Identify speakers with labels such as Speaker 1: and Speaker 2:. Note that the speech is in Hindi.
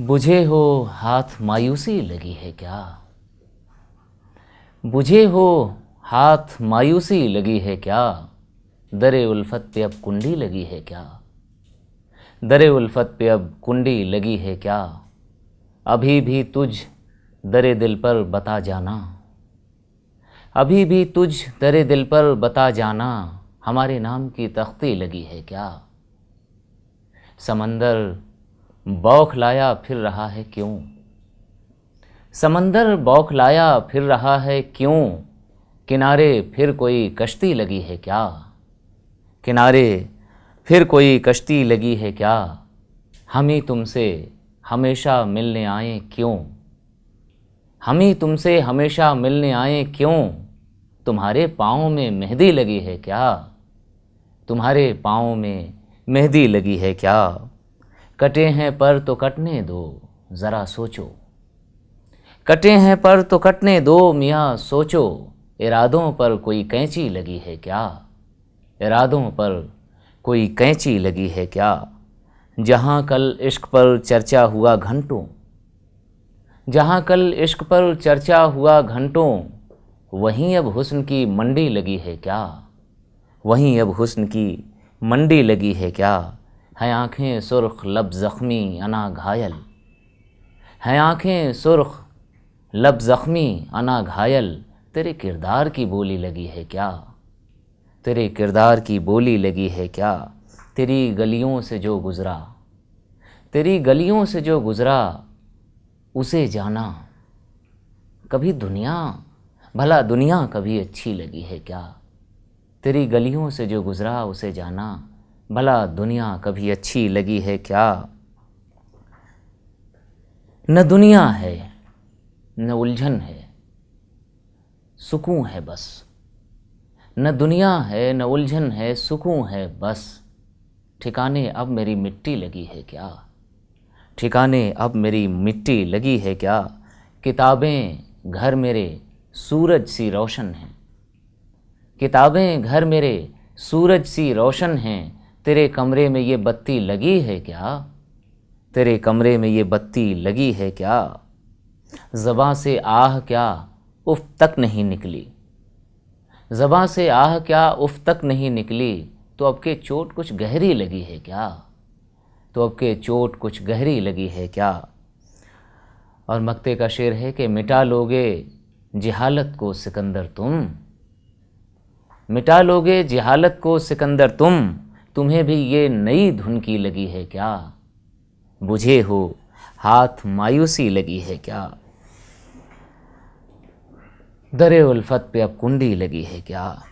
Speaker 1: बुझे हो हाथ मायूसी लगी है क्या। बुझे हो हाथ मायूसी लगी है क्या। दरे उल्फत पे अब कुंडी लगी है क्या। दरे उल्फत पे अब कुंडी लगी है क्या। अभी भी तुझ दरे दिल पर बता जाना। अभी भी तुझ दरे दिल पर बता जाना। हमारे नाम की तख्ती लगी है क्या। समंदर बौखलाया फिर रहा है क्यों। समंदर बौखलाया फिर रहा है क्यों। किनारे फिर कोई कश्ती लगी है क्या। किनारे फिर कोई कश्ती लगी है क्या। हम ही तुमसे हमेशा मिलने आए क्यों। हम ही तुमसे हमेशा मिलने आए क्यों। तुम्हारे पाँव में मेहंदी लगी है क्या। तुम्हारे पाँव में मेहंदी लगी है क्या। कटे हैं पर तो कटने दो ज़रा सोचो। कटे हैं पर तो कटने दो मियाँ सोचो। इरादों पर कोई कैंची लगी है क्या। इरादों पर कोई कैंची लगी है क्या। जहाँ कल इश्क पर चर्चा हुआ घंटों। जहाँ कल इश्क पर चर्चा हुआ घंटों। वहीं अब हुस्न की मंडी लगी है क्या। वहीं अब हुस्न की मंडी लगी है क्या। हैं आँखें सुर्ख लब ज़ख्मी अना घायल। हैं आँखें सुर्ख लब ज़ख्मी अना घायल। तेरे किरदार की बोली लगी है क्या। तेरे किरदार की बोली लगी है क्या। तेरी गलियों से जो गुज़रा। तेरी गलियों से जो गुज़रा उसे जाना। कभी दुनिया भला दुनिया कभी अच्छी लगी है क्या। तेरी गलियों से जो गुज़रा उसे जाना। भला दुनिया कभी अच्छी लगी है क्या। न दुनिया है न उलझन है सुकून है बस। न दुनिया है न उलझन है सुकून है बस। ठिकाने अब मेरी मिट्टी लगी है क्या। ठिकाने अब मेरी मिट्टी लगी है क्या। किताबें घर मेरे सूरज सी रोशन हैं। किताबें घर मेरे सूरज सी रोशन हैं। तेरे कमरे में ये बत्ती लगी है क्या। तेरे कमरे में ये बत्ती लगी है क्या। ज़बां से आह क्या उफ़ तक नहीं निकली। ज़बां से आह क्या उफ़ तक नहीं निकली। तो अब के चोट कुछ गहरी लगी है क्या। तो अब के चोट कुछ गहरी लगी है क्या। और मक्ते का शेर है कि मिटा लोगे जिहालत को सिकंदर तुम। मिटा लोगे जिहालत को सिकंदर तुम। तुम्हें भी ये नई धुन की लगी है क्या। बुझे हो हाथ मायूसी लगी है क्या। दरे उल्फत पे अब कुंडी लगी है क्या।